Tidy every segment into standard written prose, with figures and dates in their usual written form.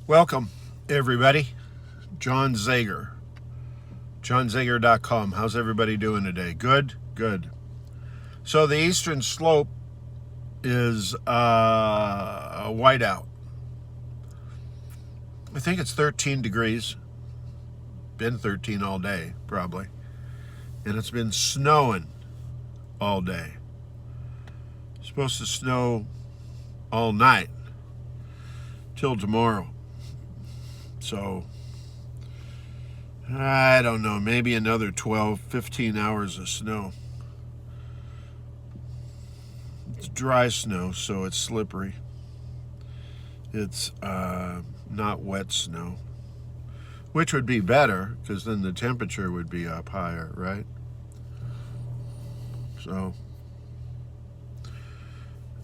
Welcome, everybody. John Zager. JohnZager.com. How's everybody doing today? Good? Good. So the eastern slope is a whiteout. I think it's 13 degrees. Been 13 all day, probably. And it's been snowing all day. It's supposed to snow all night till tomorrow. So, I don't know, maybe another 12, 15 hours of snow. It's dry snow, so it's slippery. It's not wet snow, which would be better because then the temperature would be up higher, right? So,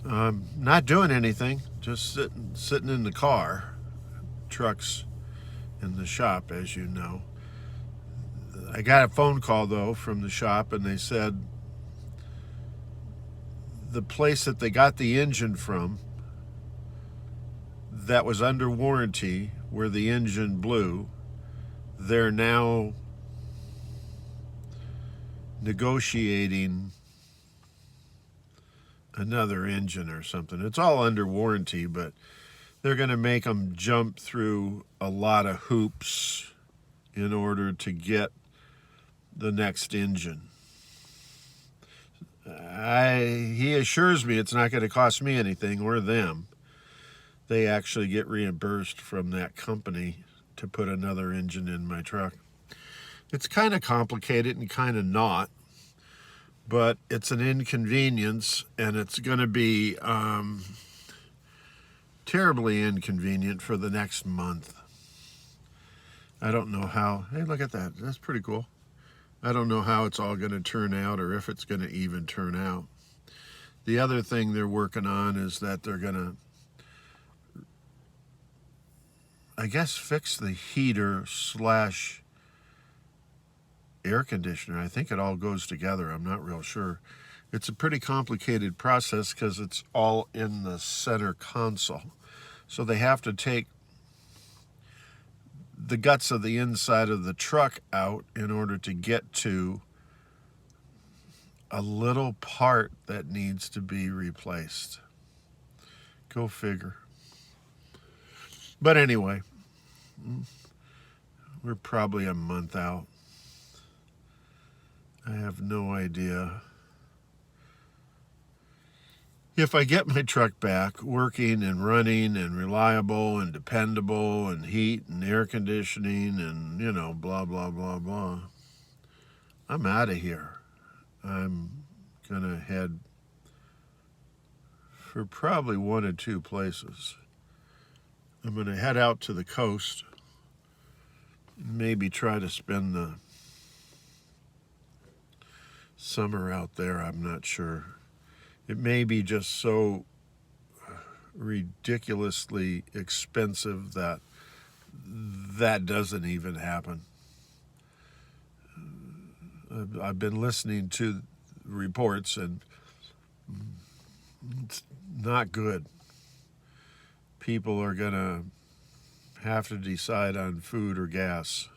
not doing anything, just sitting in the car. Trucks in the shop, as you know. I got a phone call though from the shop, and they said the place that they got the engine from that was under warranty, where the engine blew, they're now negotiating another engine or something. It's all under warranty, but they're going to make them jump through a lot of hoops in order to get the next engine. He assures me it's not going to cost me anything or them. They actually get reimbursed from that company to put another engine in my truck. It's kind of complicated and kind of not, but it's an inconvenience, and it's going to be terribly inconvenient for the next month. I don't know how. Hey, look at that. That's pretty cool. I don't know how it's all going to turn out, or if it's going to even turn out. The other thing they're working on is that they're going to, I guess, fix the heater / air conditioner. I think it all goes together. I'm not real sure. It's a pretty complicated process because it's all in the center console. So they have to take the guts of the inside of the truck out in order to get to a little part that needs to be replaced. Go figure. But anyway, we're probably a month out. I have no idea if I get my truck back working and running and reliable and dependable and heat and air conditioning and, blah, blah, blah, blah. I'm out of here. I'm going to head for probably one or two places. I'm going to head out to the coast, maybe try to spend the summer out there. I'm not sure. It may be just so ridiculously expensive that doesn't even happen. I've been listening to reports, and it's not good. People are going to have to decide on food or gas,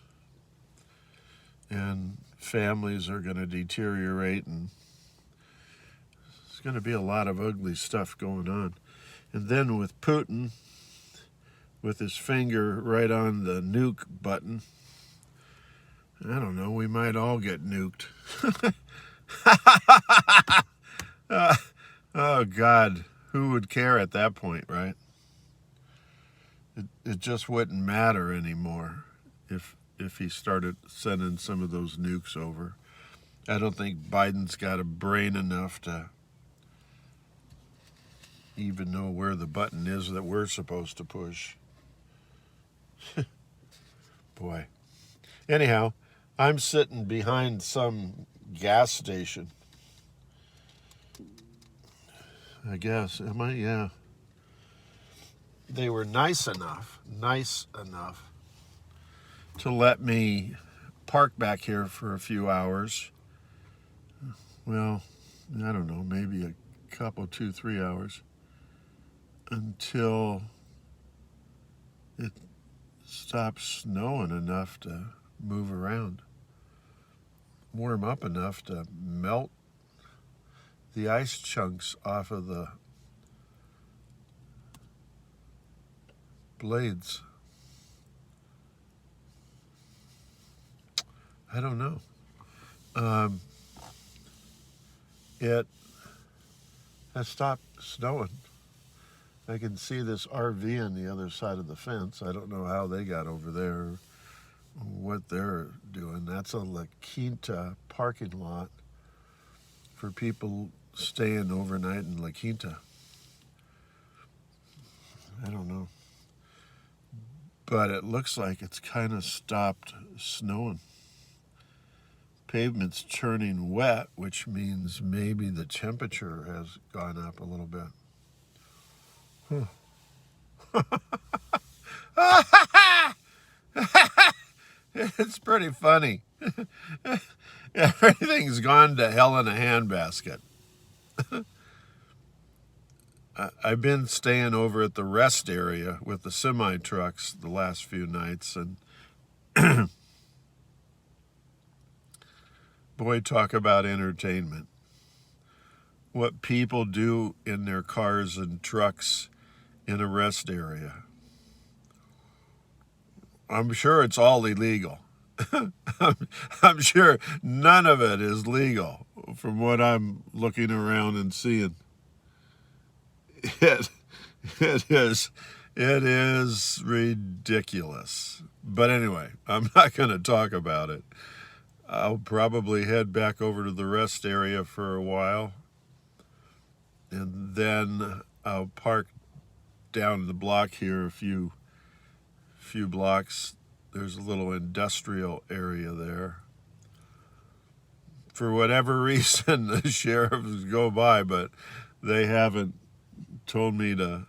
and families are going to deteriorate, and there's going to be a lot of ugly stuff going on. And then with Putin, with his finger right on the nuke button, I don't know, we might all get nuked. Oh, God, who would care at that point, right? It just wouldn't matter anymore if he started sending some of those nukes over. I don't think Biden's got a brain enough to even know where the button is that we're supposed to push. Boy. Anyhow, I'm sitting behind some gas station. I guess. Am I? Yeah. They were nice enough to let me park back here for a few hours. Well, I don't know, maybe a couple, 2-3 hours, until stop snowing enough to move around. Warm up enough to melt the ice chunks off of the blades. I don't know. It has stopped snowing. I can see this RV on the other side of the fence. I don't know how they got over there, what they're doing. That's a La Quinta parking lot for people staying overnight in La Quinta. I don't know. But it looks like it's kind of stopped snowing. Pavement's turning wet, which means maybe the temperature has gone up a little bit. It's pretty funny. Everything's gone to hell in a handbasket. I've been staying over at the rest area with the semi trucks the last few nights, and boy, talk about entertainment. What people do in their cars and trucks in a rest area. I'm sure it's all illegal. I'm sure none of it is legal from what I'm looking around and seeing. It is ridiculous. But anyway, I'm not going to talk about it. I'll probably head back over to the rest area for a while, and then I'll park down the block here a few blocks. There's a little industrial area there. For whatever reason, the sheriffs go by, but they haven't told me to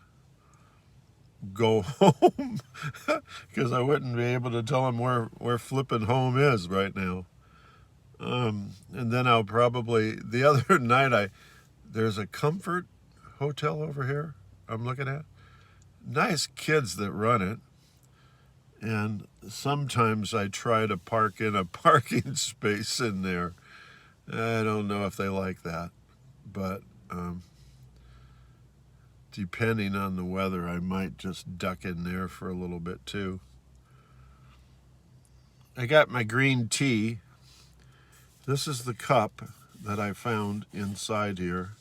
go home because I wouldn't be able to tell them where flipping home is right now. And then I'll probably, the other night, there's a Comfort hotel over here I'm looking at. Nice kids that run it. And sometimes I try to park in a parking space in there. I don't know if they like that, but depending on the weather, I might just duck in there for a little bit too. I got my green tea. This is the cup that I found inside here.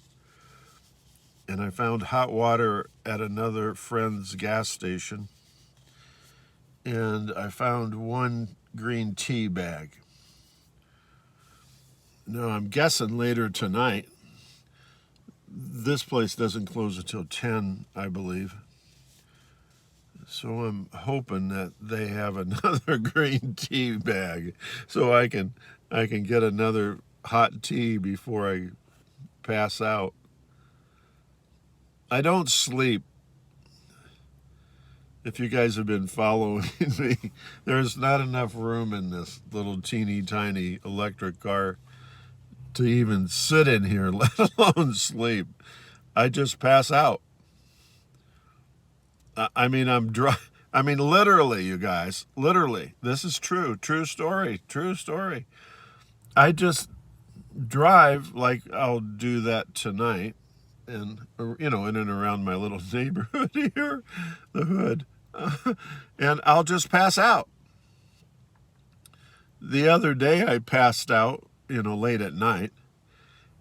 And I found hot water at another friend's gas station. And I found one green tea bag. Now, I'm guessing later tonight, this place doesn't close until 10, I believe. So I'm hoping that they have another green tea bag so I can get another hot tea before I pass out. I don't sleep. If you guys have been following me, there's not enough room in this little teeny tiny electric car to even sit in here, let alone sleep. I just pass out. I mean, literally, you guys, literally, this is true story. I just drive like I'll do that tonight, and in and around my little neighborhood here, the hood, and I'll just pass out. The other day I passed out, late at night,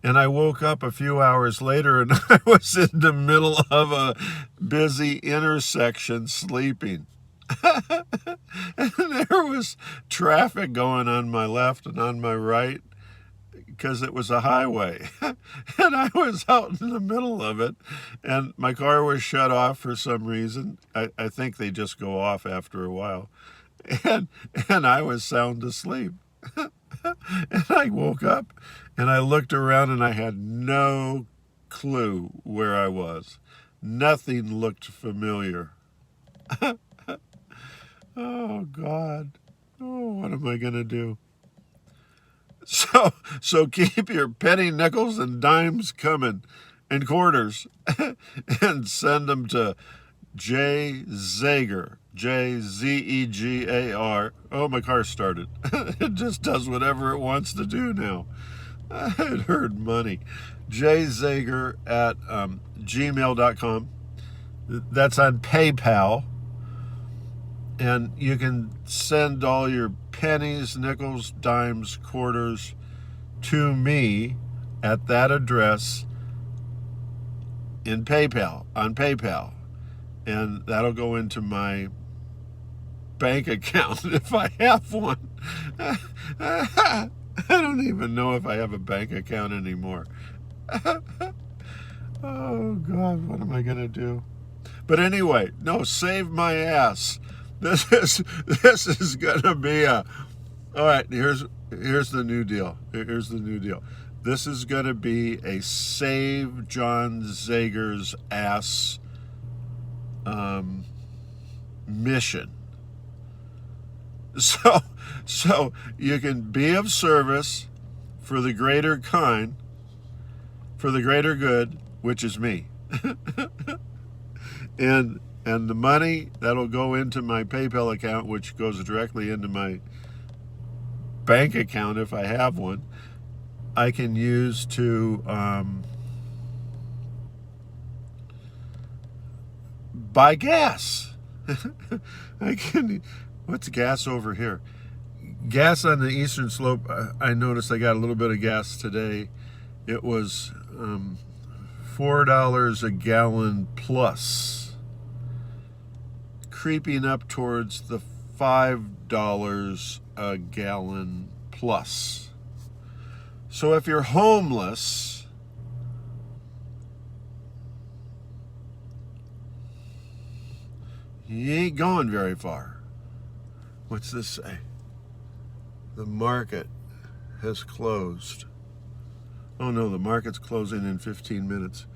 and I woke up a few hours later and I was in the middle of a busy intersection sleeping. And there was traffic going on my left and on my right because it was a highway. And I was out in the middle of it, and my car was shut off for some reason. I think they just go off after a while. And I was sound asleep. And I woke up and I looked around and I had no clue where I was. Nothing looked familiar. Oh, God. Oh, what am I going to do? So keep your penny, nickels, and dimes coming, and quarters, and send them to J. Zager, J-Z-E-G-A-R. Oh, my car started. It just does whatever it wants to do now. It heard money. jzager at gmail.com. That's on PayPal. And you can send all your pennies, nickels, dimes, quarters to me at that address in PayPal, on PayPal. And that'll go into my bank account if I have one. I don't even know if I have a bank account anymore. Oh, God, what am I going to do? But anyway, no, save my ass. This is gonna be a. All right, here's the new deal. Here's the new deal. This is gonna be a save John Zager's ass mission. So you can be of service for the greater kind, for the greater good, which is me. And the money that'll go into my PayPal account, which goes directly into my bank account if I have one, I can use to buy gas. I can. What's gas over here? Gas on the eastern slope. I noticed I got a little bit of gas today. It was $4 a gallon plus, creeping up towards the $5 a gallon plus. So if you're homeless, you ain't going very far. What's this say? The market has closed. Oh no, the market's closing in 15 minutes.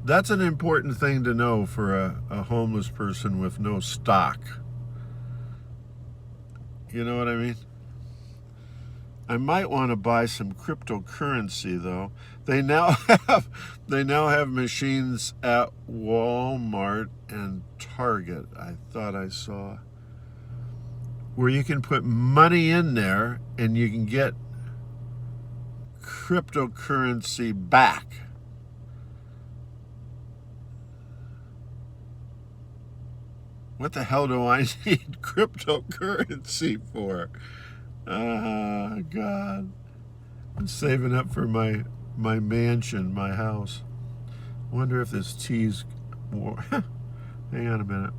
That's an important thing to know for a homeless person with no stock. You know what I mean? I might want to buy some cryptocurrency though. They now have machines at Walmart and Target, I thought I saw, where you can put money in there and you can get cryptocurrency back. What the hell do I need cryptocurrency for? Ah, God. I'm saving up for my mansion, my house. I wonder if this tea's warm. Hang on a minute.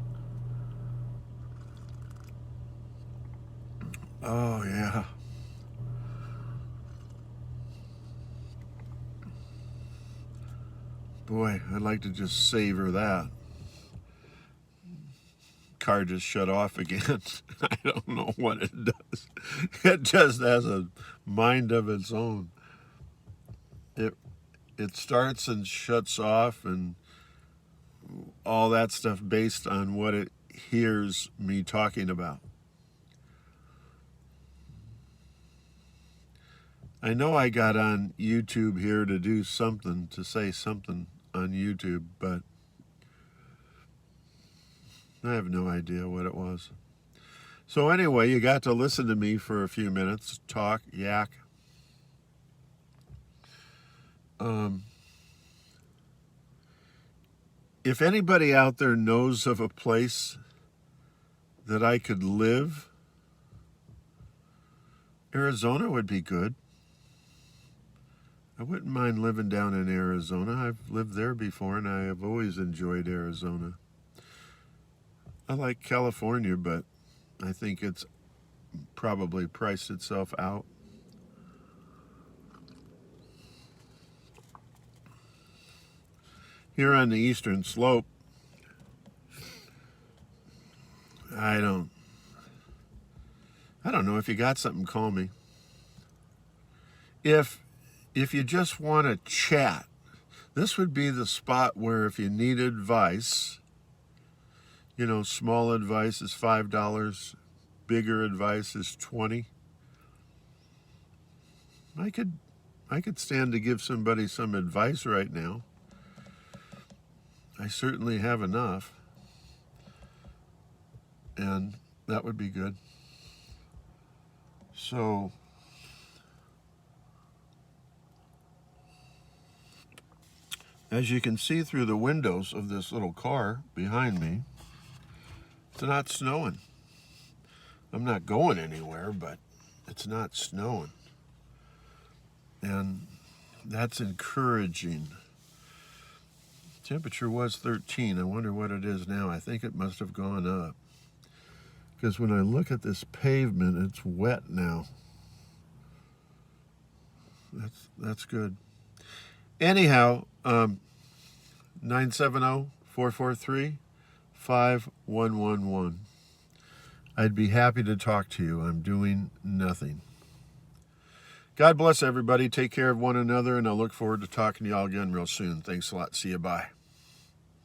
Oh, yeah. Boy, I'd like to just savor that. Car just shut off again. I don't know what it does. It just has a mind of its own. It starts and shuts off and all that stuff based on what it hears me talking about. I know I got on YouTube here to do something, to say something on YouTube, but I have no idea what it was. So anyway, you got to listen to me for a few minutes, talk, yak. If anybody out there knows of a place that I could live, Arizona would be good. I wouldn't mind living down in Arizona. I've lived there before and I have always enjoyed Arizona. I like California, but I think it's probably priced itself out. Here on the eastern slope, I don't know. If you got something, call me. If you just want to chat, this would be the spot where if you need advice, you know, small advice is $5, bigger advice is $20. I could stand to give somebody some advice right now. I certainly have enough. and that would be good. So as you can see through the windows of this little car behind me, it's not snowing. I'm not going anywhere, but it's not snowing. And that's encouraging. Temperature was 13. I wonder what it is now. I think it must have gone up. Because when I look at this pavement, it's wet now. That's good. Anyhow, 970-443-5111. I'd be happy to talk to you. I'm doing nothing. God bless everybody. Take care of one another, and I look forward to talking to y'all again real soon. Thanks a lot. See you. Bye.